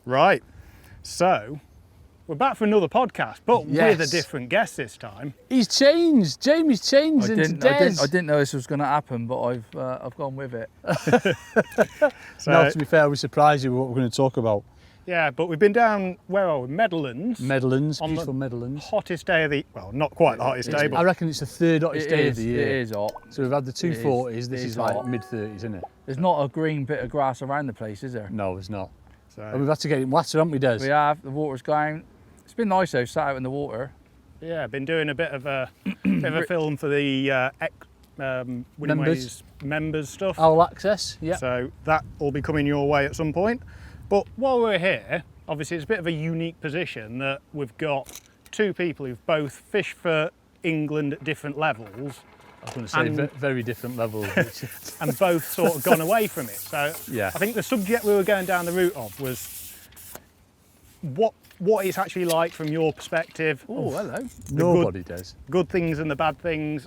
Right, so we're back for another podcast, but with a different guest this time. He's changed. Jamie's changed into Des. I didn't know this was going to happen, but I've gone with it. No, to be fair, we surprised you with what we're going to talk about. Yeah, but we've been down, where are we? Meadowlands. Beautiful Meadowlands. Hottest day of the, well, not quite the hottest day, but I reckon it's the third hottest day of the year. It is hot. So we've had the 240s, this is like hot. mid-30s, isn't it? There's not a green bit of grass around the place, is there? No, there's not. so, And we've had to get it wetter, haven't we, Des? We have, the water's going. It's been nice though, sat out in the water. yeah, been doing a bit of a film for the members stuff. All access, yeah. So that will be coming your way at some point. But while we're here, obviously it's a bit of a unique position that we've got two people who've both fished for England at different levels. I was going to say very different levels. And both sort of gone away from it. So Yeah. I think the subject we were going down the route of was what it's actually like from your perspective. Oh, hello. Nobody does. Good things and the bad things.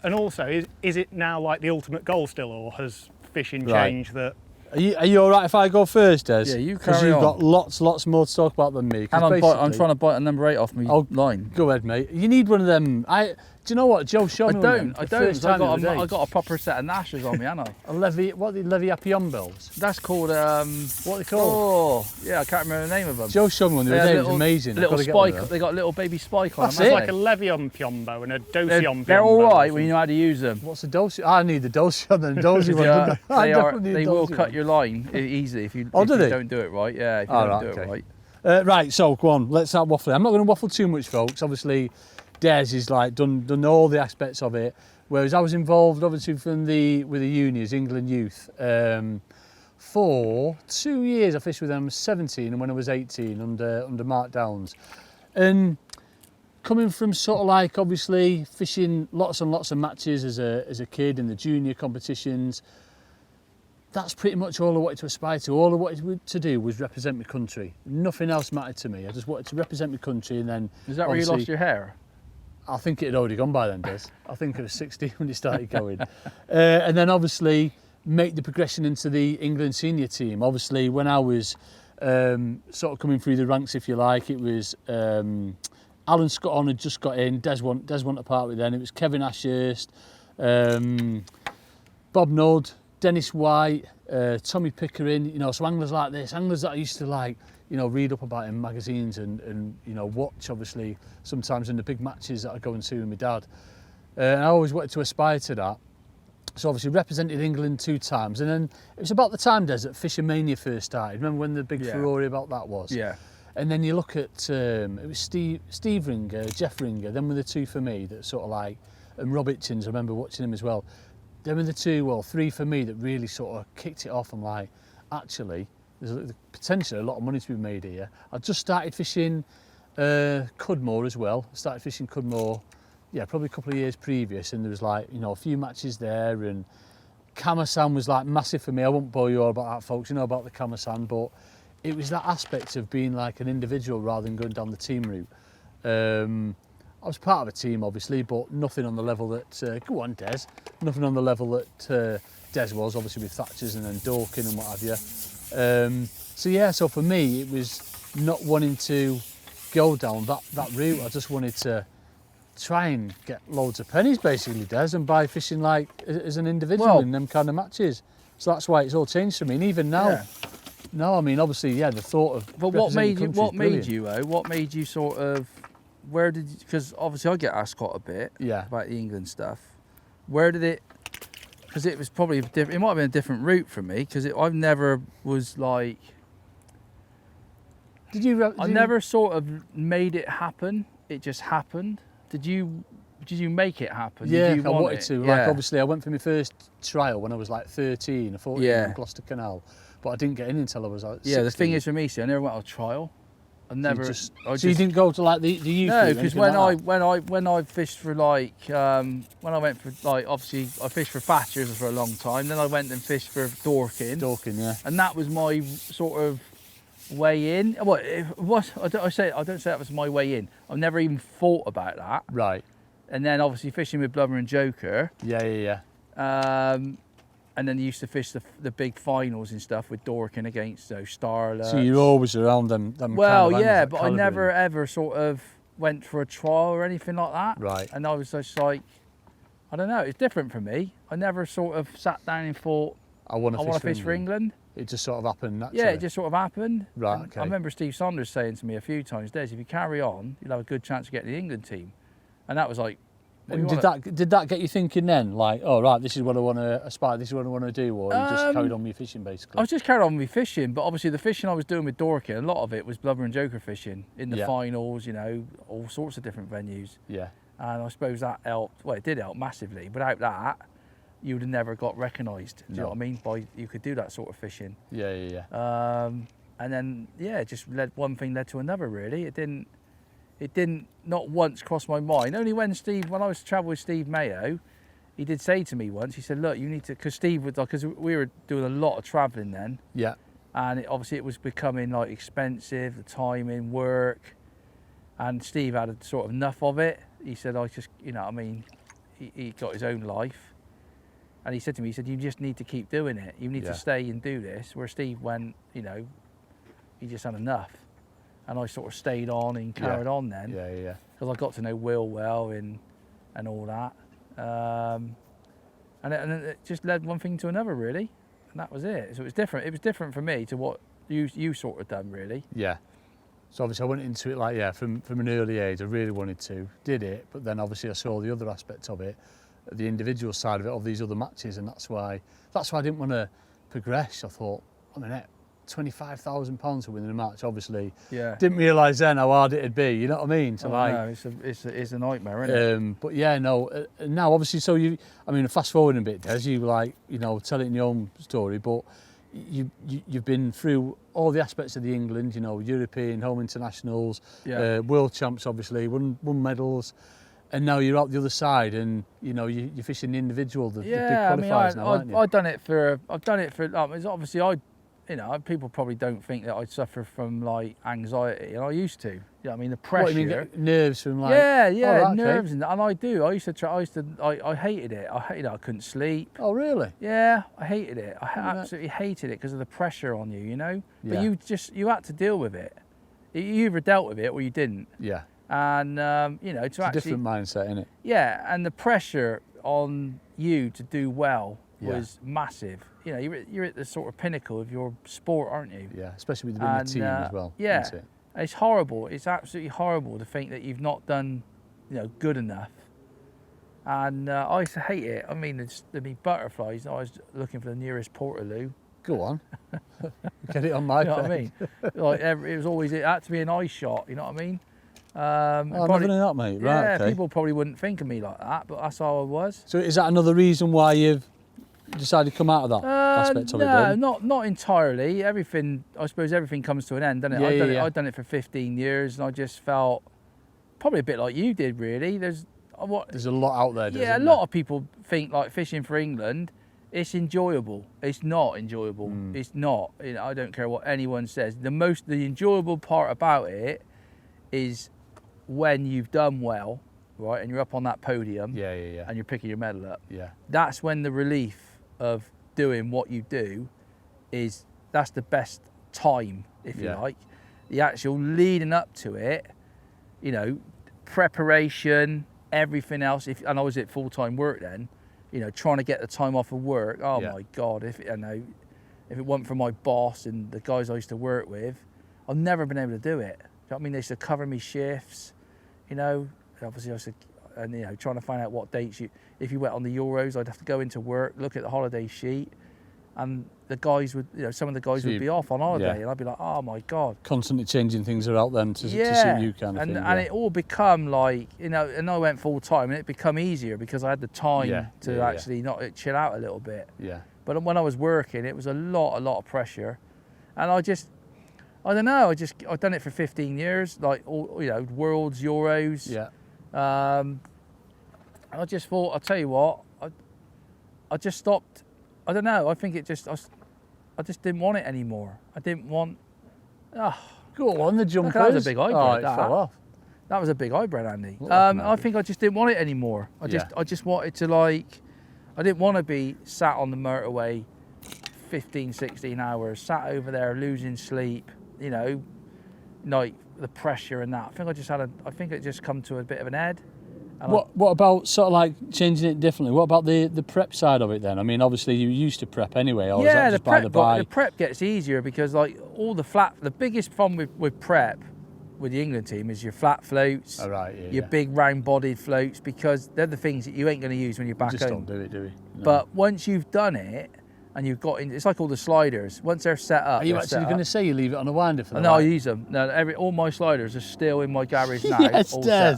And also, is it now like the ultimate goal still, or has fishing changed that? Are you all right if I go first, Des? Yeah, you Because carry you've on. got lots more to talk about than me. And I'm trying to bite a number 8 off my line. Go ahead, mate. You need one of them. Do you know what? Joe showed me one of them I the don't. first time the other day. I got a proper set of gnashers on me, haven't I? A levy, what are the levy Appion bells? That's called, What are they called? oh, yeah, I can't remember the name of them. Joe showed me one the other day. It was amazing. I've Little got to get one of spike, those. they got a little baby spike on That's them. it. Like a Levion Piombo and a Docion Piombo. They're all right when you know how to use them. What's the dose? I need the dose and the dozy one. Yeah, I they definitely need they the will dozy cut one. your line easily if you, Oh, if do you they? don't do it right. Yeah, if you Oh, don't right, do okay. it right. Right, so go on. Let's start waffling. I'm not going to waffle too much, folks. Obviously, Des is like done all the aspects of it. Whereas I was involved, obviously, with the unis, England Youth. For 2 years, I fished with them. I was 17, and when I was 18, under Mark Downs, and coming from sort of like obviously fishing lots and lots of matches as a kid in the junior competitions. That's pretty much all I wanted to aspire to. All I wanted to do was represent my country. Nothing else mattered to me. I just wanted to represent my country, and then Is that where you lost your hair? I think it had already gone by then, Des. I think I was 16 when it started going. And then obviously make the progression into the England senior team. Obviously when I was sort of coming through the ranks, if you like, it was Alan Scott on had just got in, Des went apart with then. It was Kevin Ashurst, Bob Nudd, Dennis White, Tommy Pickering, you know, so anglers like this, anglers that I used to like, you know, read up about in magazines and you know, watch obviously sometimes in the big matches that I go and see with my dad. And I always wanted to aspire to that. So obviously represented England 2 times, and then it was about the time, Des, that Fisher Mania first started. Remember when the big furore about that was? Yeah. And then you look at, it was Steve Ringer, Jeff Ringer, then were the 2 for me that sort of like, and Rob Hitchens, I remember watching him as well. Them were the 2, well, 3 for me that really sort of kicked it off. I'm like, actually, there's potentially a lot of money to be made here. I just started fishing Cudmore as well. I started fishing Cudmore, yeah, probably a couple of years previous, and there was like, you know, a few matches there, and Kamasan was like massive for me. I won't bore you all about that, folks, you know about the Kamasan, but it was that aspect of being like an individual rather than going down the team route. I was part of a team, obviously, but nothing on the level that, go on, Des, nothing on the level that Des was, obviously with Thatchers and then Dorking and what have you. So yeah, so for me, it was not wanting to go down that route. I just wanted to try and get loads of pennies, basically, Des, and by fishing like as an individual in them kind of matches. So that's why it's all changed for me, and even now, no, I mean, obviously, yeah, the thought of. But what made you sort of, where did, because obviously I get asked quite a bit about the England stuff. Where did it, because it was probably it might have been a different route for me, because I've never was like, I never sort of made it happen. It just happened. Did you make it happen? Yeah, Did you I want wanted it? to. Yeah. Like obviously, I went for my first trial when I was like 13 or 14 in Gloucester Canal, but I didn't get in until I was like 16. Yeah, the thing is for me, see, I never went on a trial. I never. So you didn't go to like the youth? No, because when I fished for like when I went for like obviously I fished for Thatchers for a long time. Then I went and fished for Dorking. Dorking, yeah. And that was my sort of way in. What it was? I don't say that was my way in. I've never even thought about that. Right. And then obviously fishing with Blubber and Joker. Yeah. And And then you used to fish the big finals and stuff with Dorking against Starlets. So you're always around them well, kind of yeah, angles, but I never ever sort of went for a trial or anything like that. Right. And I was just like, I don't know, it's different for me. I never sort of sat down and thought, I want to fish for England. It just sort of happened naturally. Yeah, it just sort of happened. Right, and okay. I remember Steve Saunders saying to me a few times, Des, if you carry on, you'll have a good chance of getting the England team. And that was like, and did that get you thinking then, like, oh right, this is what I want to aspire, this is what I want to do, or you just carried on with your fishing basically? I was just carried on with fishing, but obviously the fishing I was doing with Dorking, a lot of it was blubber and joker fishing in the finals, you know, all sorts of different venues. Yeah. And I suppose that helped. Well, it did help massively. Without that, you would have never got recognised. Do you know what I mean? You could do that sort of fishing. Yeah. And then just one thing led to another. Really, it didn't not once cross my mind. Only when I was traveling with Steve Mayo, he did say to me once. He said, "Look, you need to," because Steve was, because we were doing a lot of travelling then. Yeah. And obviously it was becoming like expensive, the timing, work, and Steve had a sort of enough of it. He said, "I just, you know, what I mean, he got his own life." And he said to me, he said, "You just need to keep doing it. You need to stay and do this." Where Steve went, you know, he just had enough. And I sort of stayed on and carried on then. Yeah. Because I got to know Will well and all that. And it just led one thing to another, really. And that was it. So it was different. It was different for me to what you sort of done, really. Yeah. So obviously I went into it like, from an early age, I really wanted to, did it. But then obviously I saw the other aspect of it, the individual side of it, of these other matches, and that's why I didn't want to progress. I thought, I mean, £25,000 for winning a match, obviously. Yeah. Didn't realise then how hard it'd be. You know what I mean? So no, it's a nightmare, isn't it? But yeah, no. Now obviously, so fast forwarding a bit, Des, you like, you know, tell it in your own story, but you've been through all the aspects of the England, you know, European, home internationals, world champs, obviously, won medals. And now you're out the other side, and you know you're fishing the individual, the big qualifiers now, aren't you? I've done it for. Obviously, people probably don't think that I suffer from like anxiety, and I used to. You know what I mean? The pressure. What, you mean, nerves from like? Yeah, nerves, and I do. I hated it. I couldn't sleep. Oh really? Yeah, I hated it. I absolutely hated it because of the pressure on you. You know. But you had to deal with it. You either dealt with it or you didn't. Yeah. And it's a different mindset, isn't it? Yeah, and the pressure on you to do well was massive. You know, you're at the sort of pinnacle of your sport, aren't you? Yeah, especially with the team as well. Yeah, isn't it? It's horrible. It's absolutely horrible to think that you've not done, good enough. And I used to hate it. I mean, there'd be butterflies. I was looking for the nearest Portaloo. Go on. Get it on my You know what I mean? Like it had to be an eye shot. You know what I mean? Never knew that, mate. Right, yeah, okay. People probably wouldn't think of me like that, but that's how I was. So is that another reason why you've decided to come out of that aspect of it? No, not entirely. I suppose everything comes to an end, doesn't it? I've done it for 15 years, and I just felt probably a bit like you did, really. There's a lot out there. Yeah, a lot of people think like fishing for England, it's enjoyable. It's not enjoyable. It's not. I don't care what anyone says. The enjoyable part about it is when you've done well, right, and you're up on that podium, and you're picking your medal up. Yeah. That's when the relief of doing what you do that's the best time, if you like. The actual leading up to it, preparation, everything else. And I was at full-time work then, trying to get the time off of work. Oh my God! If it wasn't for my boss and the guys I used to work with, I've never been able to do it. I mean, they used to cover me shifts, obviously I used to, and trying to find out what dates if you went on the Euros, I'd have to go into work, look at the holiday sheet, and the guys would, some of the guys would be off on holiday, and I'd be like, oh my God. Constantly changing things around then to suit you kind of thing. And it all become like, and I went full time, and it become easier because I had the time to actually not chill out a little bit. Yeah. But when I was working, it was a lot of pressure, and I don't know. I've done it for 15 years, like all, Worlds, Euros. Yeah. I just thought, I'll tell you what, I just stopped. I don't know. I think I just didn't want it anymore. I didn't want. Go on, the jumpers. That was a big hybrid. It fell off. That was a big hybrid, Andy. I think I just didn't want it anymore. I just wanted to I didn't want to be sat on the motorway 15, 16 hours, sat over there losing sleep, you know, like the pressure and that. I think it just come to a bit of an end. What about sort of like changing it differently? What about the prep side of it then? I mean, obviously you used to prep anyway, or is that just by the by? The prep gets easier because like all the biggest problem with prep with the England team is your flat floats, your big round-bodied floats, because they're the things that you ain't going to use when you're back home. Just don't do it, do we? No. But once you've done it, and you've got in, it's like all the sliders. Once they're set up, are you actually going to say you leave it on a winder for the No, I use them. No, all my sliders are still in my garage now. Yes, Des.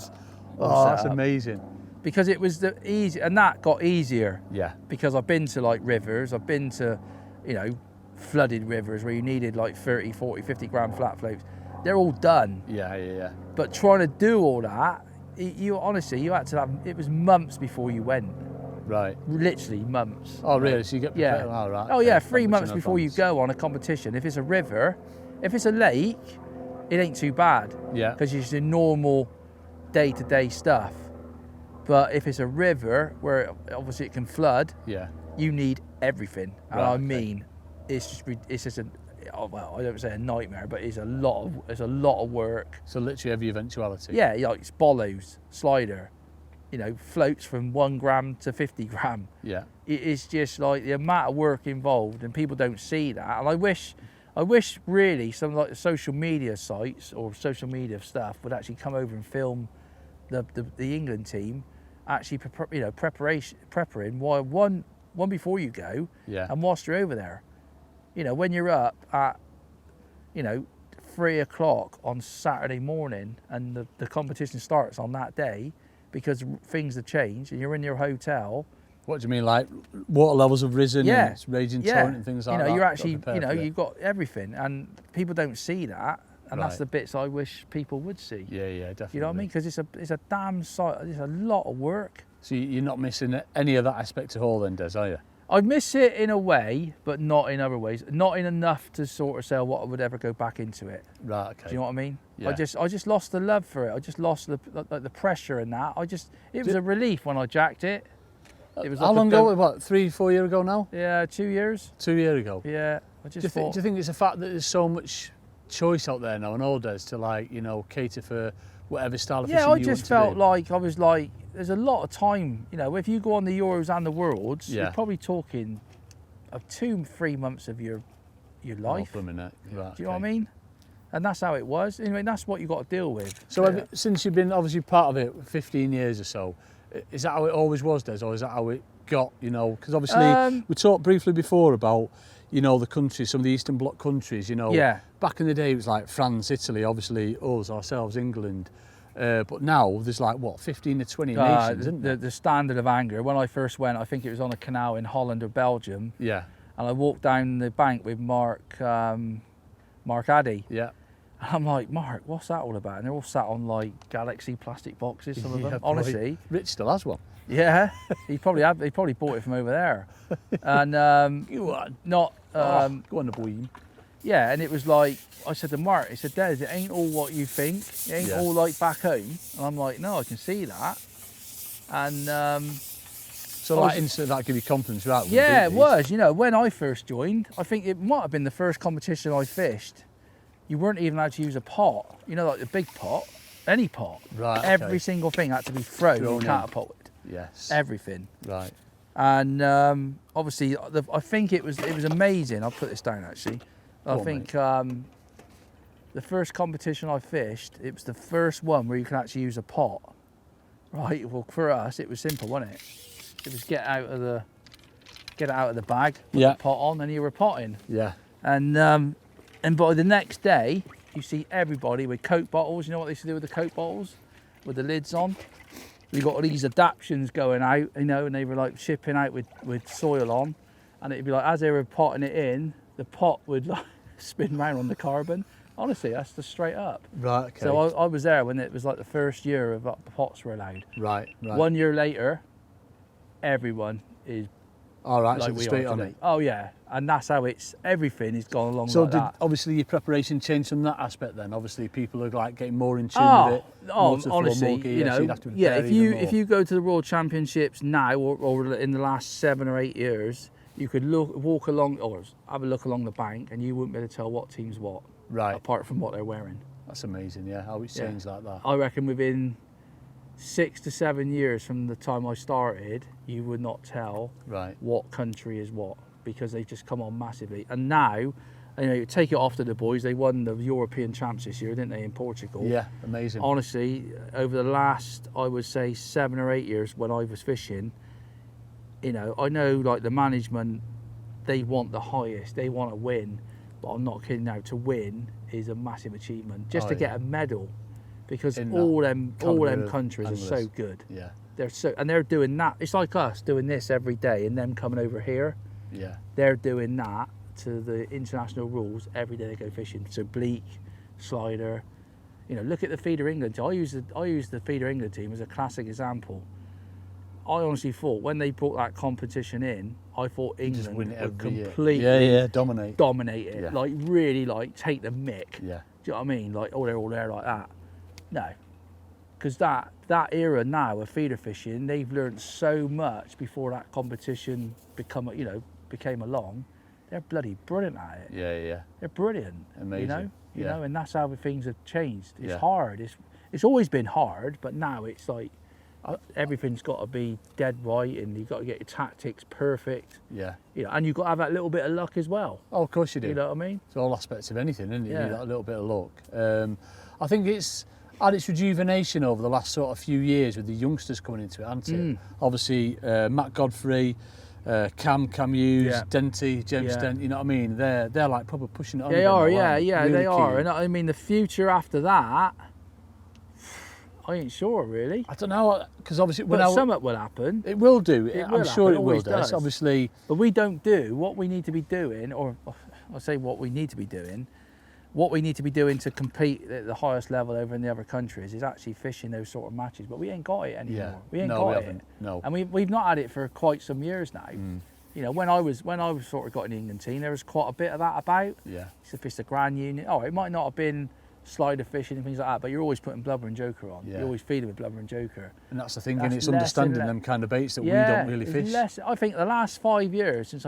Oh, that's amazing. Because it was the easy, and that got easier. Yeah. Because I've been to like rivers, I've been to, you know, flooded rivers where you needed like 30, 40, 50 gram flat floats. They're all done. Yeah. But trying to do all that, you honestly, you had to have, it was months before you went. Right. Literally months. Oh, really? So you get prepared? Yeah. Oh, right. Oh, yeah, 3 months before you go on a competition. If it's a river, if it's a lake, it ain't too bad. Yeah. Because it's your normal day-to-day stuff. But if it's a river where obviously it can flood, you need everything. And I mean, it's just well, I don't say a nightmare, but it's a lot of work. So literally every eventuality. Yeah, like it's bollos, slider, you know, floats from 1 gram to 50 gram. Yeah. It's just like the amount of work involved, and people don't see that. And I wish really some like the social media sites or social media stuff would actually come over and film the England team actually preparing one before you go, and whilst you're over there. You know, when you're up at, you know, 3 o'clock on Saturday morning and the competition starts on that day because things have changed and you're in your hotel. What do you mean, like water levels have risen and it's raging torrent and things like that? You know, you're actually, you know, you've got everything, and people don't see that, and that's the bits I wish people would see. Yeah, definitely. You know what I mean? Because it's a damn sight, it's a lot of work. So you're not missing any of that aspect at all then, Des, are you? I miss it in a way, but not in other ways. Not in enough to sort of say what I would ever go back into it. Right. Okay. Do you know what I mean? Yeah. I just lost the love for it. I just lost the pressure and that. It was a relief when I jacked it. It was. How long ago? What, 3-4 years ago now? Yeah, 2 years. 2 years ago. Yeah. Do you think it's the fact that there's so much choice out there now and all Des to, like, you know, cater for whatever style of fishing you want to do? Yeah, I just felt like I was like, there's a lot of time. You know, if you go on the Euros and the Worlds, you're probably talking of 2-3 months of your life. Right, do you know what I mean? And that's how it was. Anyway, that's what you got to deal with. So since you've been obviously part of it 15 years or so, is that how it always was, Des, or is that how it got, you know? Because obviously we talked briefly before about, you know, the countries, some of the Eastern Bloc countries, you know. Yeah. Back in the day it was like France, Italy, obviously us, ourselves, England. But now there's like, what, 15 to 20 nations, isn't there? The standard of anger. When I first went, I think it was on a canal in Holland or Belgium. Yeah. And I walked down the bank with Mark Addy. Yeah. And I'm like, Mark, what's that all about? And they're all sat on like Galaxy plastic boxes, some of them. Honestly. Rich still has one. Yeah. He probably bought it from over there. And go on. go on the boy. Yeah, and it was like, I said to Mark, he said, Des, it ain't all what you think. It ain't all like back home. And I'm like, no, I can see that. And so like instant that give you confidence, right? Yeah, it was. You know, when I first joined, I think it might have been the first competition I fished. You weren't even allowed to use a pot. You know, like the big pot, any pot. Right. Every single thing had to be thrown and catapulted. Yes. Everything. Right. And obviously, I think it was amazing. I'll put this down actually. I think the first competition I fished, it was the first one where you can actually use a pot. Right. Well, for us, it was simple, wasn't it? It was get it out of the bag, put the pot on, and you were potting. Yeah. And by the next day, you see everybody with Coke bottles. You know what they used to do with the Coke bottles, with the lids on. We got all these adaptions going out, you know, and they were like shipping out with soil on, and it'd be like as they were potting it in, the pot would like spin round on the carbon. Honestly, that's just straight up. Right. Okay. So I was there when it was like the first year of pots were allowed. Right. 1 year later, everyone is All right, like so we straight are on today. it. Oh yeah, and that's how everything has gone along So like did that. obviously your preparation change from that aspect then? Obviously people are like getting more in tune with it. More to the floor, Honestly, more gear, you know, so you'd have to yeah. prepare If even more. you go to the World Championships now, or in the last 7 or 8 years, you could walk along or have a look along the bank, and you wouldn't be able to tell what team's what. Right. Apart from what they're wearing. That's amazing, yeah. How it's changed like that. I reckon within 6 to 7 years from the time I started, you would not tell what country is what, because they've just come on massively. And now, you know, take it off to the boys. They won the European champs this year, didn't they, in Portugal? Yeah, amazing. Honestly, over the last, I would say 7 or 8 years when I was fishing, you know, I know like the management, they want the highest, they want to win, but I'm not kidding now, to win is a massive achievement. Just to get a medal, because all them countries are so good. Yeah. They're doing that. It's like us doing this every day and them coming over here. Yeah. They're doing that to the international rules every day they go fishing. So bleak, slider, you know, look at the Feeder England. I use the Feeder England team as a classic example. I honestly thought when they brought that competition in, I thought England would completely dominate it, like really like take the mick. Yeah. Do you know what I mean? Like, oh, they're all there like that. No, because that era now of feeder fishing, they've learned so much before that competition became along. They're bloody brilliant at it. Yeah, yeah. They're brilliant. Amazing. You know, and that's how things have changed. It's hard. It's always been hard, but now it's like everything's got to be dead right, and you've got to get your tactics perfect. Yeah. You know, and you've got to have that little bit of luck as well. Oh, of course you do. You know what I mean? It's all aspects of anything, isn't it? You need that little bit of luck. I think it's had its rejuvenation over the last sort of few years with the youngsters coming into it, hasn't it? Obviously, Matt Godfrey, Cam Hughes, Denty, James Dent, you know what I mean? They're like probably pushing it on. They are, really they are. key. And I mean, the future after that, I ain't sure really. I don't know, because obviously something will happen. It will do. I'm sure it will do. Obviously, but we don't do what we need to be doing, or I'll say what we need to be doing. What we need to be doing to compete at the highest level over in the other countries is actually fishing those sort of matches. But we ain't got it anymore. Yeah. We ain't got it. No. And we've not had it for quite some years now. You know, when I was sort of got in the England team, there was quite a bit of that about. Yeah. Used to fish the Grand Union. Oh, it might not have been slider fishing and things like that, but you're always putting blubber and joker on. You're always feeding with blubber and joker. And that's the thing, and it's understanding them kind of baits that we don't really fish. I think the last 5 years since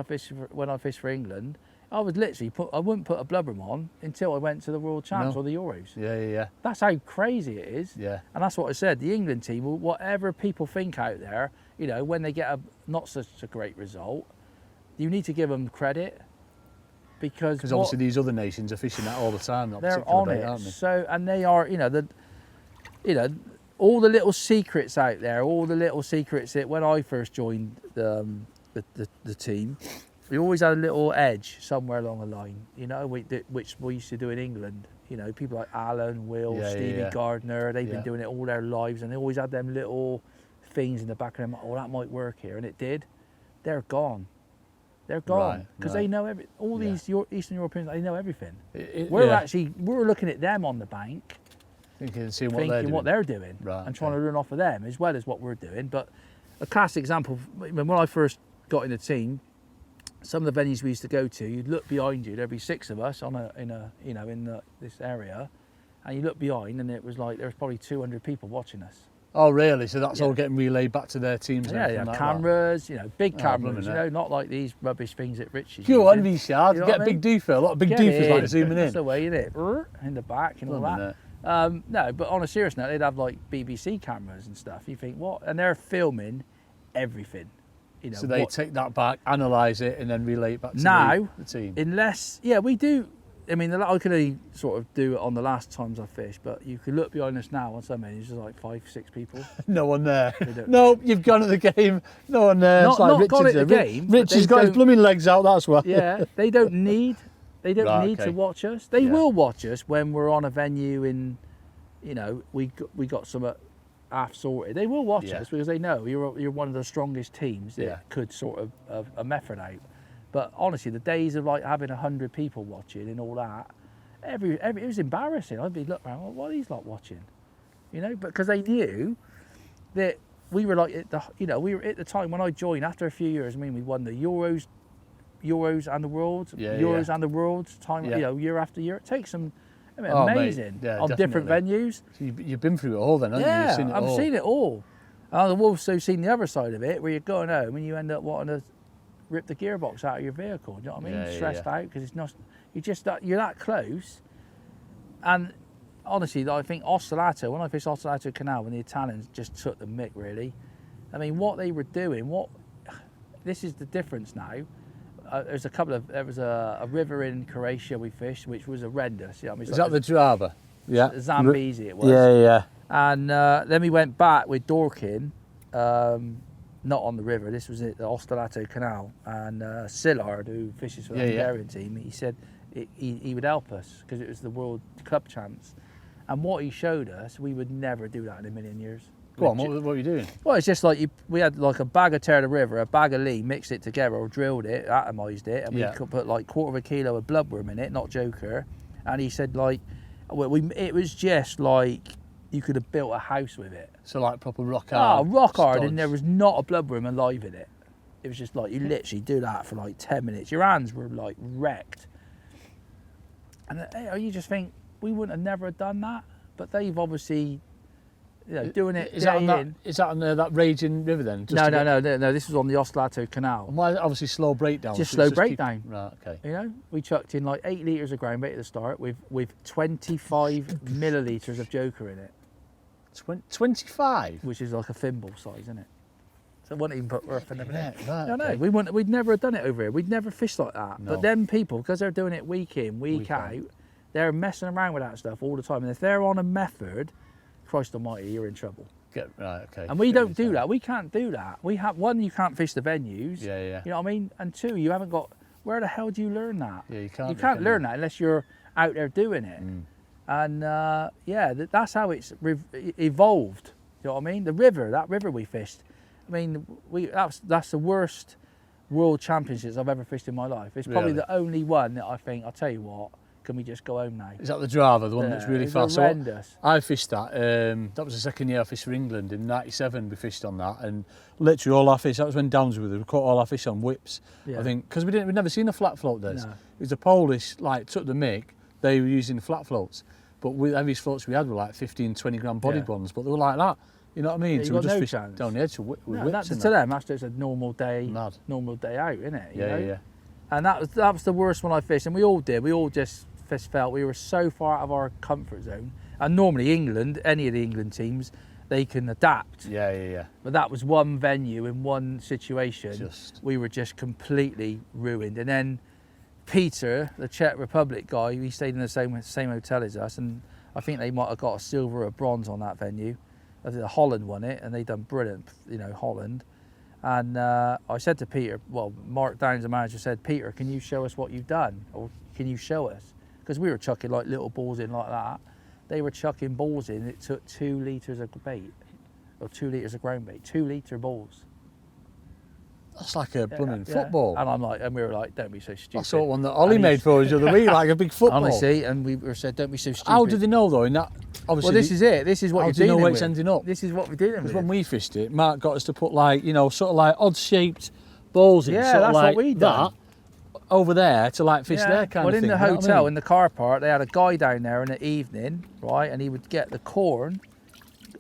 when I fished for England, I would literally I wouldn't put a blubber on until I went to the World Champs or the Euros. Yeah. That's how crazy it is. Yeah. And that's what I said. The England team, whatever people think out there, you know, when they get a not such a great result, you need to give them credit. Because obviously these other nations are fishing that all the time. They're on it, aren't they? So, and they are, all the little secrets out there, all the little secrets that when I first joined the team, we always had a little edge somewhere along the line, you know, which we used to do in England. You know, people like Alan, Will, Stevie Gardner, they've been doing it all their lives, and they always had them little things in the back of them. Oh, that might work here, and it did. They're gone. They're gone because they know all these Eastern Europeans. They know everything. We're looking at them on the bank, thinking what they're doing, and trying to learn off of them as well as what we're doing. But a classic example, when I first got in the team, some of the venues we used to go to, you'd look behind you. There'd be 6 of us in this area, and you look behind, and it was like there was probably 200 people watching us. Oh, really? So that's all getting relayed back to their teams? Yeah, cameras, big cameras, not like these rubbish things at Richie's. Go on, Richard, get a big doofer. A lot of big doofers like zooming in. That's the way, isn't it? In the back and all that. No, but on a serious note, they'd have like BBC cameras and stuff. You think, what? And they're filming everything. You know, so they take that back, analyse it, and then relay it back to the team? Unless, we do. I mean, I could only sort of do it on the last times I fished, but you could look behind us now on some venues, there's like 5-6 people. No one there. No, you've gone at the game. No one there. Not gone at the game. Richie's got his blooming legs out, that's why. Yeah, they don't need to watch us. They will watch us when we're on a venue in, we got some half sorted. They will watch us because they know you're one of the strongest teams that could sort of a method out. But honestly, the days of like having 100 people watching and all that, it was embarrassing. I'd be looking around, what are these lot watching? But because they knew that we were like, we were at the time when I joined after a few years. I mean, we won the Euros and the Worlds, and the Worlds time, year after year. It takes them, amazing on different venues. So you've been through it all then, haven't you? Yeah, You've seen it all. I've seen it all. And I've also seen the other side of it, where you're going home and you end up wanting to rip the gearbox out of your vehicle. Do you know what I mean? Stressed out because it's not. You're that close. And honestly, I think Oscillato, when I fished Oscillato Canal, when the Italians just took the mick, really. I mean, what they were doing, this is the difference now. There was a river in Croatia we fished, which was horrendous. You know, is that the Drava? Yeah. Zambezi it was. Yeah. And then we went back with Dorkin, not on the river. This was at the Oscillato Canal. And Sillard, who fishes for the Hungarian team, he said he would help us because it was the World Cup chance. And what he showed us, we would never do that in a million years. Go on, what were you doing? Well, it's just like we had like a bag of Tear the River, a bag of Lee, mixed it together or drilled it, atomised it, and we could put like 1/4 kilo of bloodworm in it, not joker. And he said like, it was just like you could have built a house with it. So like proper rock hard. Oh, rock hard, and there was not a bloodworm alive in it. It was just like, you literally do that for like 10 minutes. Your hands were like wrecked. And you just think, we wouldn't have never done that. But they've obviously, doing it. Is that on that raging river then? No. This was on the Oscillato Canal. And why obviously slow breakdown? Just slow breakdown. Right, okay. You know, we chucked in like 8 litres of ground bait at the start with 25 millilitres of joker in it. 25? Which is like a thimble size, isn't it? So I wouldn't even put earth in it. Right, no, we'd never have done it over here. We'd never fished like that. No. But them people, because they're doing it week in, week out, they're messing around with that stuff all the time. And if they're on a method, Christ almighty, you're in trouble. Right, okay. And we don't do that. We can't do that. We have, one, you can't fish the venues. Yeah. You know what I mean? And two, you haven't got, where the hell do you learn that? Yeah, you can't. You can't learn that unless you're out there doing it. And that's how it's evolved. You know what I mean? That river we fished. I mean, that's the worst world championships I've ever fished in my life. It's probably the only one that I think, I'll tell you what, can we just go home now? Is that the Drava, the one that's really fast? Horrendous. So I fished that. That was the second year I fished for England. In '97 we fished on that, and literally all our fish, that was when Downs were with us, we caught all our fish on whips. I think, because we'd never seen a flat float then. No. It was the Polish, took the mick, they were using flat floats. But the heaviest floats we had were like 15, 20 gram bodied ones, but they were like that. You know what I mean? Yeah, so we just fished down the edge with whips. To them, that's just a normal day out, isn't it? Yeah. And that was the worst one I fished, and we all did. We all just felt we were so far out of our comfort zone. And normally England, any of the England teams, they can adapt. Yeah. But that was one venue in one situation. We were just completely ruined. And then Peter, the Czech Republic guy, he stayed in the same hotel as us, and I think they might have got a silver or a bronze on that venue. I think Holland won it, and they done brilliant, Holland. And I said to Peter, Mark Downs, the manager, said, Peter, can you show us what you've done? Or can you show us? Because we were chucking like little balls in like that. They were chucking balls in, it took 2 litres of bait, or 2 litres of ground bait, 2 litre balls. That's like a blooming football. And we were like, don't be so stupid. I saw one that Ollie made for us the other week, like a big football. Honestly, and we said, don't be so stupid. How did they know though? In that, obviously, this is it. This is what you're dealing with. How do you know where it's ending up? This is what we're dealing with. Because when we fished it, Mark got us to put sort of like odd-shaped balls in. Yeah, sort that's of like what we done. Over there to fish their kind of thing. Well, in the hotel, in the car park, they had a guy down there in the evening, right, and he would get the corn,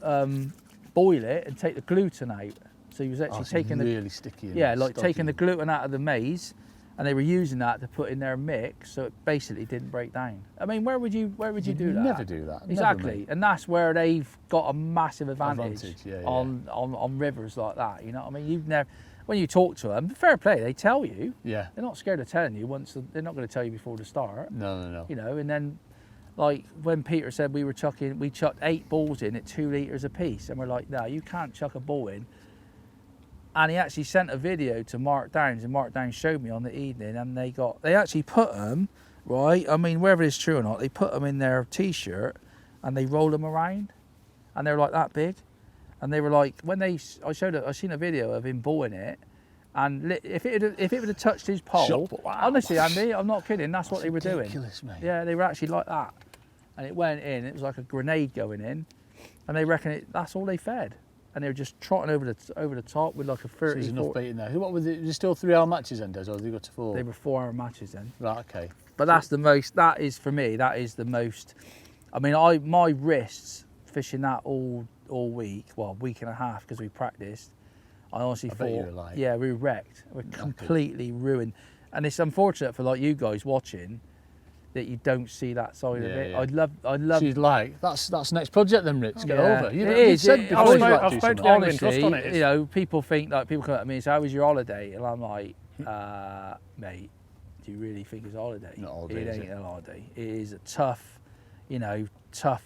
boil it, and take the gluten out. So he was actually taking really sticky. Taking the gluten out of the maize, and they were using that to put in their mix, so it basically didn't break down. I mean, where would you do that? Never do that. Exactly, and that's where they've got a massive advantage on rivers like that. You know what I mean? When you talk to them, fair play, they tell you. Yeah. They're not scared of telling you. They're not going to tell you before the start. No. You know, and then, like when Peter said we chucked 8 balls in at 2 litres a piece, and we're like, no, you can't chuck a ball in. And he actually sent a video to Mark Downs, and Mark Downs showed me on the evening, and they actually put them, right, I mean, whether it's true or not, they put them in their t-shirt, and they roll them around, and they're like that big. And they were like, I seen a video of him balling it, and if it would have touched his pole, honestly, Andy, I'm not kidding, that's what they were doing. Ridiculous, mate. Yeah, they were actually like that. And it went in, it was like a grenade going in, and they reckon that's all they fed. and they were just trotting over the top with like a 30. So there's enough bait in there. What was it? Was it still 3-hour matches then, Des, or have they got to 4? They were 4-hour matches then. Right, okay. But that's the most. That is for me. That is the most. I mean, my wrists fishing that all week. Well, week and a half because we practiced. I honestly thought, you were like, yeah, we were wrecked. We're completely ruined. And it's unfortunate for like you guys watching that you don't see that side of it. Yeah. I'd love. She's like, that's next project then, Rich. Get over. It is. I've spoken to honestly, on it. you know, people think like people come up to me and say, "How was your holiday?" And I'm like, mate, do you really think it's a holiday? Not holiday, it ain't a holiday. It is a tough, tough.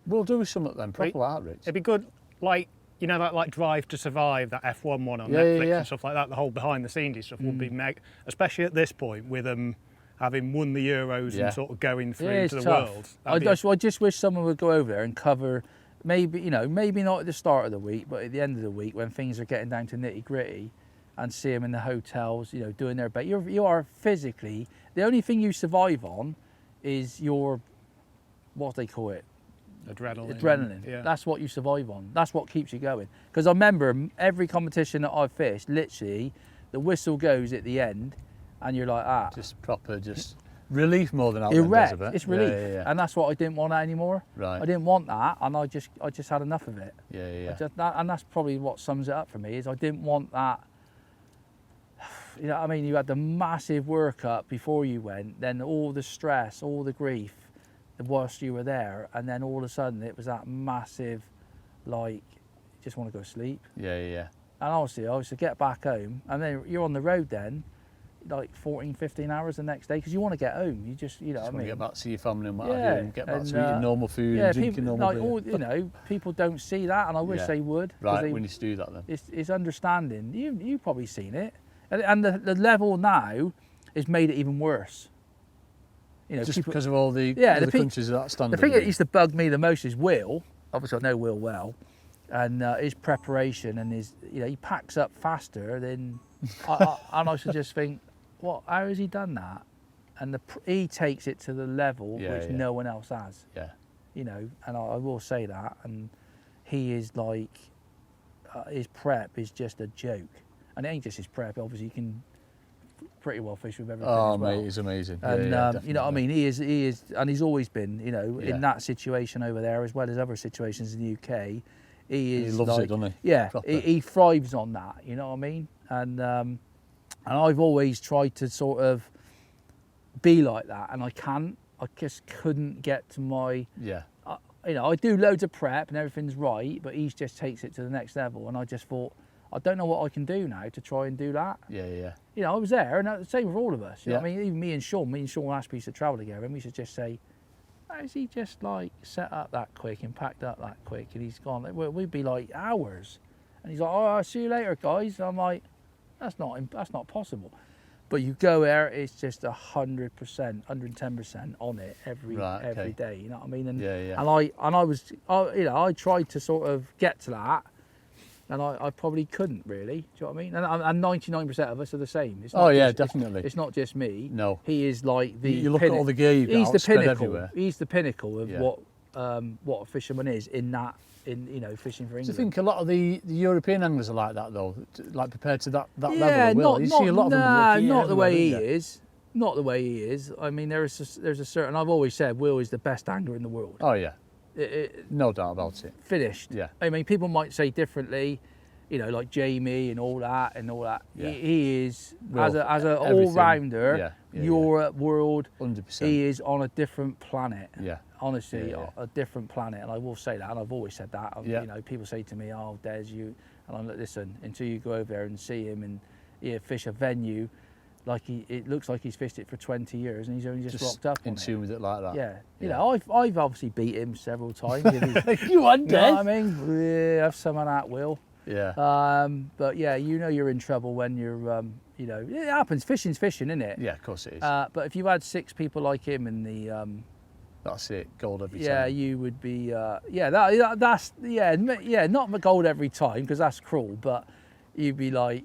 We'll do something then, proper like that, Rich. It'd be good, like, you know, that like Drive to Survive, that F1 one on Netflix and stuff like that. The whole behind the scenes stuff would be especially at this point with them having won the Euros and sort of going through to the world. I just wish someone would go over there and cover, maybe not at the start of the week, but at the end of the week when things are getting down to nitty gritty, and see them in the hotels, doing their bait. You are physically, the only thing you survive on is your, what they call it? Adrenaline. Yeah. That's what you survive on. That's what keeps you going. Because I remember every competition that I've fished, literally, the whistle goes at the end, and you're like, just proper, just relief more than wrecked. It's relief, and that's what I didn't want anymore. Right. I didn't want that, and I just had enough of it. Yeah. And that's probably what sums it up for me. Is I didn't want that. You know what I mean? You had the massive workup before you went, then all the stress, all the grief, whilst you were there, and then all of a sudden it was that massive, like, just want to go to sleep. Yeah. And honestly, I used to get back home, and then you're on the road then, like 14, 15 hours the next day, because you want to get home. You just, you know what I mean? Get back to your family and what have you, and get back to eating normal food and drinking people, normal beer. People don't see that, and I wish they would. Right, we need to do that then. It's understanding. You've probably seen it. And the level now has made it even worse. Just because of all the countries of that standard. The thing that used to bug me the most is Will. Obviously, I know Will well, and his preparation and his, he packs up faster than. And I should just think, what? How has he done that? And he takes it to the level which no one else has. Yeah. And I will say that, and he is like, his prep is just a joke. And it ain't just his prep, obviously you can pretty well fish with everything as well. Mate, he's amazing. And you know what I mean, he is, and he's always been, in that situation over there as well as other situations in the UK. He loves it, doesn't he? Yeah, he thrives on that, you know what I mean? And I've always tried to sort of be like that, and I just couldn't get to my, I do loads of prep and everything's right, but he just takes it to the next level, and I just thought, I don't know what I can do now to try and do that. Yeah. I was there, and the same with all of us. You know what I mean? Even me and Sean Ashby used to travel together, and we should just say, how is he just like set up that quick and packed up that quick, and he's gone? We'd be like hours, and he's like, oh, I'll see you later, guys. And I'm like, that's not possible. But you go there, it's just 100%, 110% on it every day. You know what I mean? And I tried to sort of get to that. And I probably couldn't really, do you know what I mean? And 99% of us are the same. It's not definitely. It's not just me. No. He is like the. You look at all the gear you've got, he's the pinnacle. Everywhere. He's the pinnacle of what a fisherman is in fishing for England. Do you think a lot of the European anglers are like that though, like prepared to that level? You see a lot of them. Not the way he is. Not the way he is. I mean, there's a certain. I've always said Will is the best angler in the world. Oh yeah. No doubt about it. Finished. Yeah. I mean, people might say differently, like Jamie and all that. Yeah. He is as a all-rounder, Europe, world. 100%. He is on a different planet. Yeah. Honestly, a different planet, and I will say that, and I've always said that. People say to me, "Oh, Des, you," and I'm like, "Listen, until you go over there and see him and fish a venue." Like it looks like he's fished it for 20 years and he's only just rocked up in tune with it like that. Yeah, I've obviously beat him several times. You won, Des. You know what I mean? Have some of that, Will. Yeah. But yeah, you're in trouble when you're, it happens. Fishing's fishing, isn't it? Yeah, of course it is. But if you had 6 people like him in the, that's it, gold every time. Yeah, you would be. That's not gold every time because that's cruel. But you'd be like.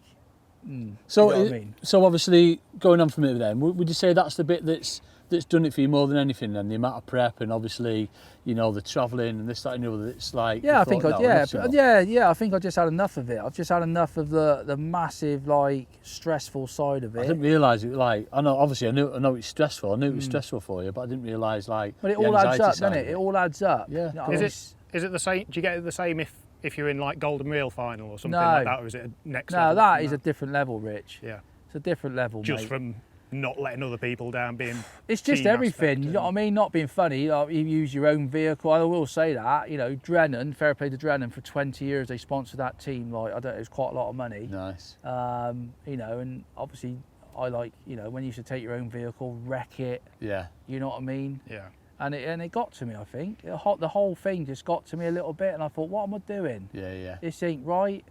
So, you know what I mean? So obviously, going on from it then, would you say that's the bit that's that's done it for you more than anything? Then the amount of prep and obviously, you know, the travelling and this, that, and the other. It's like I think I think I just had enough of it. I've just had enough of the massive like stressful side of it. I didn't realise it. Like I know, obviously, I know it's stressful. I knew it was stressful for you, but I didn't realise like. But it all adds up, doesn't it? It all adds up. Yeah. You know, is it the same? Do you get it the same if you're in like Golden Reel final or something like that, or is it next level? No, that is a different level, Rich. Yeah. It's a different level, just mate. From not letting other people down, being it's just everything, you know what I mean? Not being funny, like, you use your own vehicle. I will say that, you know, Drennan, fair play to Drennan, for 20 years they sponsored that team. Like, I don't know, it was quite a lot of money. Nice. You know, and obviously I like, you know, when you should take your own vehicle, wreck it. Yeah. You know what I mean? Yeah. And it got to me, I think. The whole thing just got to me a little bit, and I thought, what am I doing? Yeah. This ain't right.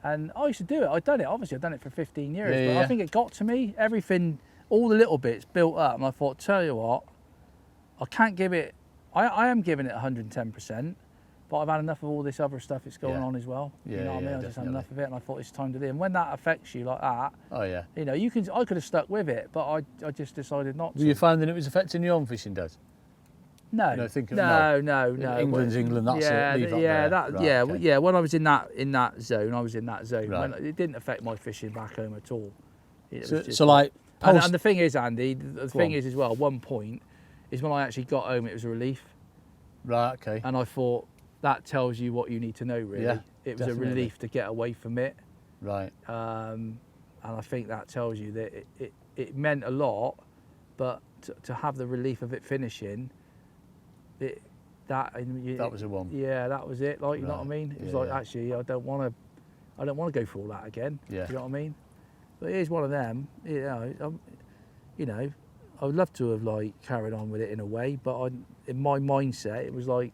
And I used to do it. I'd done it. Obviously, I've done it for 15 years. But I think it got to me. Everything, all the little bits built up. And I thought, tell you what, I can't give it. I am giving it 110%. But I've had enough of all this other stuff that's going on as well. Yeah, you know what I mean? I just had enough of it, and I thought it's time to do it. And when that affects you like that, you know, I could have stuck with it, but I just decided not to. Were you finding it was affecting your own fishing, Dad? No, you know, no. England's England. That's it. Leave Yeah. When I was in that zone, I was in that zone. Right. It didn't affect my fishing back home at all. So like, and the thing is, Andy, the thing is as well. One point is when I actually got home, it was a relief. Right. Okay. And I thought that tells you what you need to know. Really, it was definitely. a relief to get away from it. Right. And I think that tells you that it meant a lot, but to have the relief of it finishing. That was the one. Yeah, that was it. Like, you know what I mean? It was like, actually, I don't want to go through all that again. Yeah. Do you know what I mean? But it is one of them. You know, I would love to have like carried on with it in a way, but in my mindset, it was like,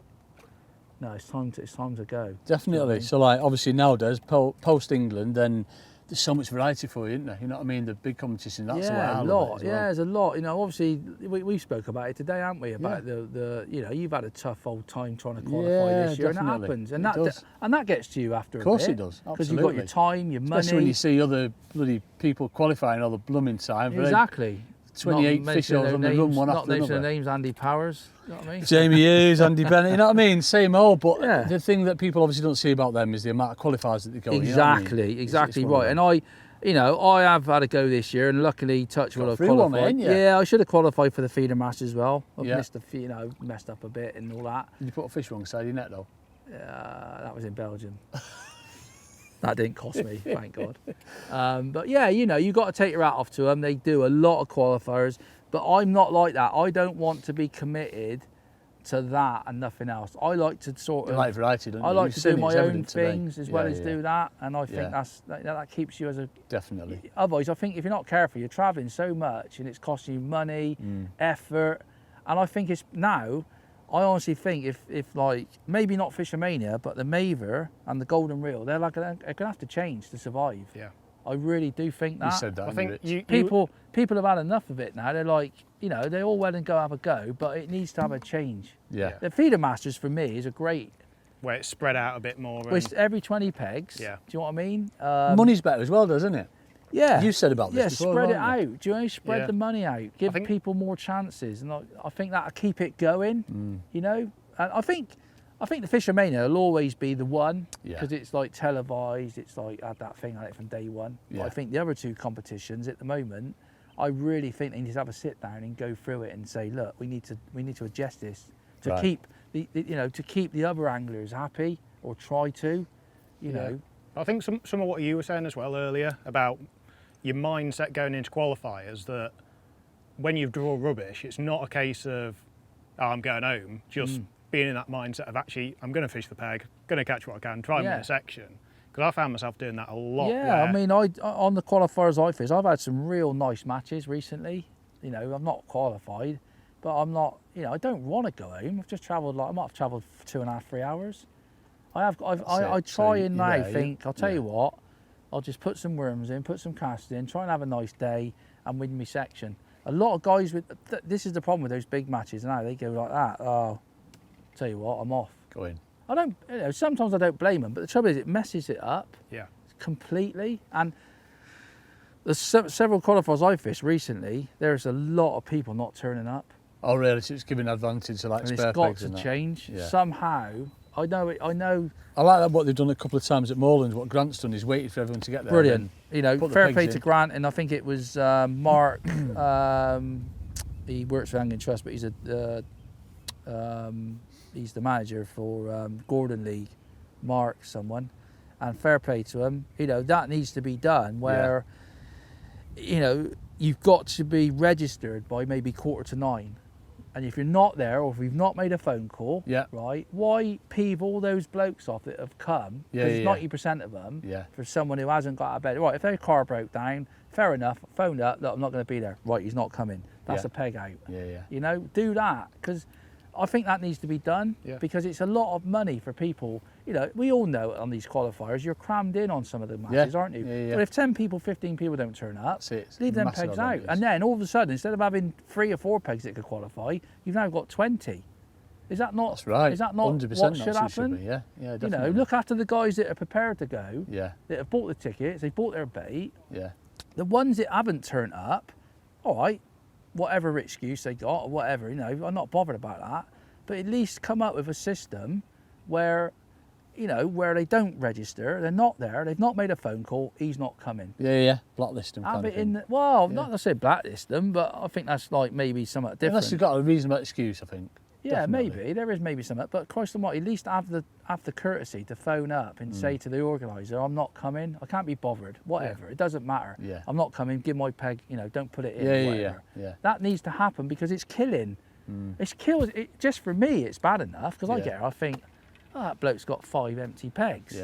no, it's time to go. Definitely. You know what I mean? So like, obviously nowadays, post England, then. There's so much variety for you, isn't there? You know what I mean? The big competition, that's the way I love it as well. There's a lot. You know, obviously, we spoke about it today, haven't we? About the you know, you've had a tough old time trying to qualify this year, definitely. and that happens. And that gets to you after a bit. Of course it does, because you've got your time, your money. Especially when you see other bloody people qualifying all the blooming time. Exactly. 28 fish on the run, one after another. Not mentioning the names, Andy Powers, you know what I mean? Jamie Hughes, Andy Bennett, you know what I mean? Same old, but the thing that people obviously don't see about them is the amount of qualifiers that they go. Exactly, you know what I mean? exactly right. And I have had a go this year, and luckily, touch wood, I've qualified. I should have qualified for the feeder match as well. I've messed up a bit and all that. Did you put a fish wrong side of your net though? That was in Belgium. That didn't cost me, thank God. But yeah, you know, you've got to take your hat off to them. They do a lot of qualifiers, but I'm not like that. I don't want to be committed to that and nothing else. I like to sort of like variety, don't you? I like to do my own things as well as do that, and I think that keeps you as a definitely. Otherwise, I think if you're not careful, you're travelling so much and it's costing you money, effort, and I think it's now. I honestly think if like maybe not Fishermania, but the Maver and the Golden Reel, they're gonna have to change to survive. Yeah. I really do think that. You said that. I think people have had enough of it now. They're like, you know, they all well and go have a go, but it needs to have a change. Yeah. The Feeder Masters for me is a great. Where it's spread out a bit more. It's every 20 pegs. Yeah. Do you know what I mean? Money's better as well, doesn't it? Yeah. You said about this before, spread it out. Do you know? Spread the money out. Give people more chances, and I think that'll keep it going. You know, and I think the Fishermania will always be the one because it's like televised. It's like had that thing on it from day one. Yeah. But I think the other two competitions at the moment, I really think they need to have a sit down and go through it and say, look, we need to adjust this to keep to keep the other anglers happy, or try to, you know. I think some of what you were saying as well earlier about your mindset going into qualifiers, that when you draw rubbish, it's not a case of I'm going home, just being in that mindset of actually I'm going to fish the peg, going to catch what I can, try and win a section. Because I found myself doing that a lot. Yeah, I mean, on the qualifiers I fish, I've had some real nice matches recently. You know, I'm not qualified, but I'm not. You know, I don't want to go home. I've just travelled I might have travelled for 2.5, 3 hours. I try and now think. I'll tell you what. I'll just put some worms in, put some cast in, try and have a nice day, and win my section. A lot of guys this is the problem with those big matches now. They go like that. Oh, tell you what, I'm off. Go in. I don't. You know, sometimes I don't blame them, but the trouble is, it messes it up. Yeah. Completely. And There's several qualifiers I fished recently. There's a lot of people not turning up. Oh really? So it's giving advantage to like and spare pegs and it's got to that. change Yeah. somehow. I know. I like that what they've done a couple of times at Morelands. What Grant's done is waited for everyone to get there. Brilliant. You know, fair play to in. Grant, and I think it was Mark. He works for England Trust, but he's he's the manager for Gordon League. Mark, someone, and fair play to him. You know, that needs to be done where, you know, you've got to be registered by maybe 8:45. And if you're not there, or if we've not made a phone call, right, why peeve all those blokes off that have come, because 90% of them, for someone who hasn't got out of bed, right, if their car broke down, fair enough, phone up, look, I'm not going to be there. Right, he's not coming. That's a peg out. You know, do that, because I think that needs to be done, because it's a lot of money for people. You know, we all know on these qualifiers, you're crammed in on some of the matches, aren't you? But if 10 people, 15 people don't turn up, leave them pegs out. And then all of a sudden, instead of having 3 or 4 pegs that could qualify, you've now got 20. Is that not? That's right. Is that not 100% what should happen? Yeah, definitely. You know, look after the guys that are prepared to go, that have bought the tickets, they bought their bait. The ones that haven't turned up, all right, whatever excuse they got or whatever, you know, I'm not bothered about that. But at least come up with a system where, you know, where they don't register, they're not there, they've not made a phone call, he's not coming. Blacklist them. Have it in, not to say blacklist them, but I think that's like maybe something different. Unless you've got a reasonable excuse, I think. Yeah, maybe, there is maybe something, but Christ almighty, at least have the courtesy to phone up and say to the organiser, I'm not coming, I can't be bothered, whatever, it doesn't matter. I'm not coming, give my peg, you know, don't put it in, whatever. That needs to happen because it's killing. It's killed, just for me, it's bad enough, because I think, oh, that bloke's got 5 empty pegs.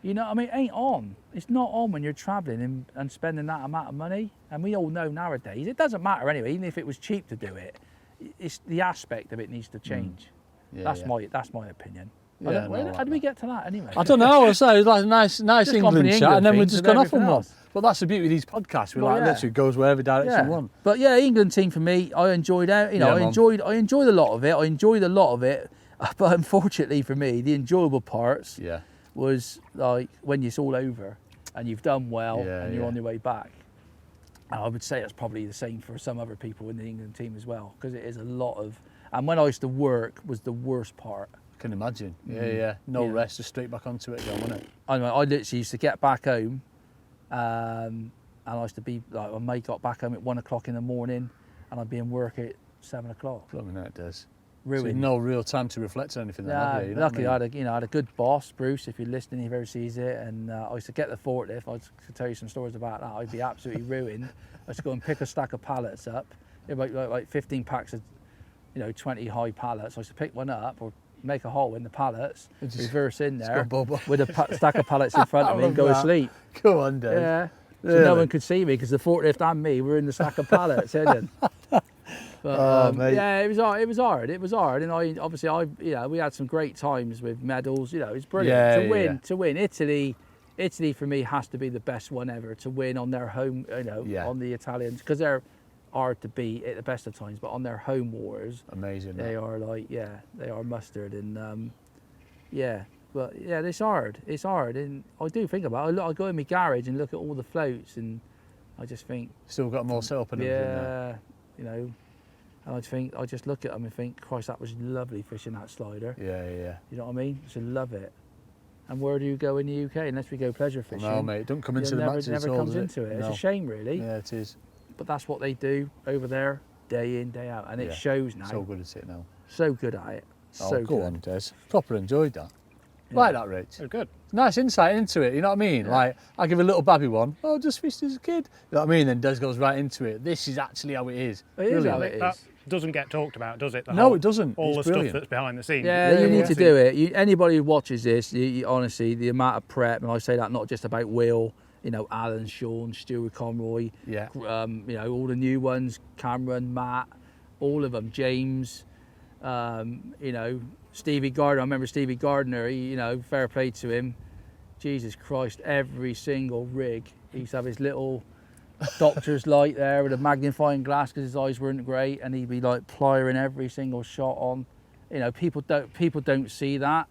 You know what I mean? It ain't on. It's not on when you're travelling and spending that amount of money. And we all know nowadays, it doesn't matter anyway, even if it was cheap to do it, it's the aspect of it needs to change. That's my opinion. How do we get to that anyway? I don't know. So it was like a nice England chat, and then we've just gone off on one. But that's the beauty of these podcasts. We literally goes wherever direction we want. But England team for me, I enjoyed it. You know, I enjoyed a lot of it. But unfortunately for me, the enjoyable parts was like when it's all over and you've done well and you're on your way back. And I would say that's probably the same for some other people in the England team as well, because it is a lot of. And when I used to work was the worst part. I can imagine. No rest, just straight back onto it again, wasn't it? I literally used to get back home, and I used to be like, my mate got back home at 1 o'clock in the morning, and I'd be in work at 7 o'clock. I mean, that does. Ruined. So no real time to reflect on anything. Then, you know luckily I had a good boss, Bruce. If you're listening, if you ever sees it, and I used to get the forklift. I could tell you some stories about that. I'd be absolutely ruined. I used to go and pick a stack of pallets up, like 15 packs of, 20 high pallets. I used to pick one up or make a hole in the pallets, reverse in there with a stack of pallets in front of me and go to sleep. Go on, Dave. Yeah. So no one could see me because the forklift and me were in the stack of pallets hidden. But it was hard. It was hard, and we had some great times with medals. It's brilliant to win. Italy for me has to be the best one ever to win on their home. On the Italians, because they're hard to beat at the best of times, but on their home wars, amazing. They are they are mustard, and but it's hard. It's hard, and I do think about it. I go in my garage and look at all the floats, and I just think still got more set up and everything. And I just look at them and think, Christ, that was lovely fishing that slider. Yeah. You know what I mean? I just love it. And where do you go in the UK unless we go pleasure fishing? No, mate, don't come into the matches. Never comes into it. It's a shame, really. Yeah, it is. But that's what they do over there, day in, day out, and it shows now. So good at it now. So good at it. So go on, Des. Proper enjoyed that. Yeah. Like that, Rich. Oh, good. Nice insight into it, you know what I mean? Yeah. Like, I give a little babby one, just fished as a kid. You know what I mean? Then Des goes right into it. This is actually how it is. It is how it is. That doesn't get talked about, does it? No, it doesn't. All the stuff that's behind the scenes. Yeah, you need to do it. Anybody who watches this, honestly, the amount of prep, and I say that not just about Will, Alan, Sean, Stuart Conroy, all the new ones, Cameron, Matt, all of them, James, Stevie Gardner. I remember Stevie Gardner, fair play to him. Jesus Christ, every single rig. He used to have his little doctor's light there with a magnifying glass because his eyes weren't great, and he'd be like pliering every single shot on. People don't see that,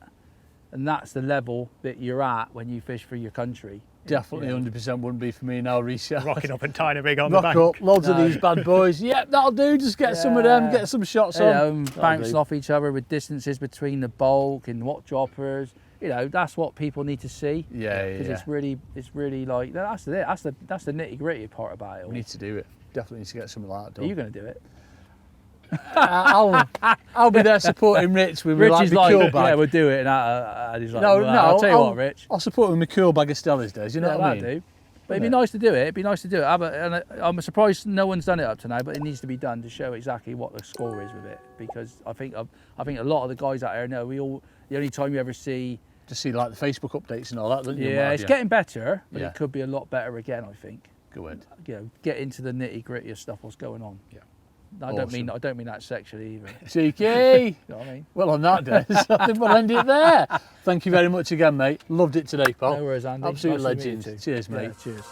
and that's the level that you're at when you fish for your country. Definitely 100% wouldn't be for me now, Reece. Rocking up and tying a rig on the bank. Rock up, loads of these bad boys. Yep, that'll do. Just get some of them, get some shots on. Bouncing off each other with distances between the bulk and what droppers. You know, that's what people need to see. Because it's really like that's it. That's the nitty gritty part about it. We need to do it. Definitely need to get something like that done. Are you going to do it? I'll be there supporting Rich with my Rich cool bag. Yeah, we'll do it. And he's like, no, I'll tell you what, Rich. I'll support him with my cool bag of Stella's days. You know what I mean? Do. But it'd be nice to do it. It'd be nice to do it. And I'm surprised no one's done it up to now, but it needs to be done to show exactly what the score is with it. Because I think a lot of the guys out there know the only time you ever see. Just see like the Facebook updates and all that, don't you? Yeah, it's getting better, but it could be a lot better again, I think. Good. You know, get into the nitty gritty of stuff, what's going on. Yeah. I don't mean that sexually either. Cheeky. You know what I mean? Well, on that day, I think we'll end it there. Thank you very much again, mate. Loved it today, pal. No worries, Andy. Absolute nice legend. Cheers, mate. Yeah, cheers.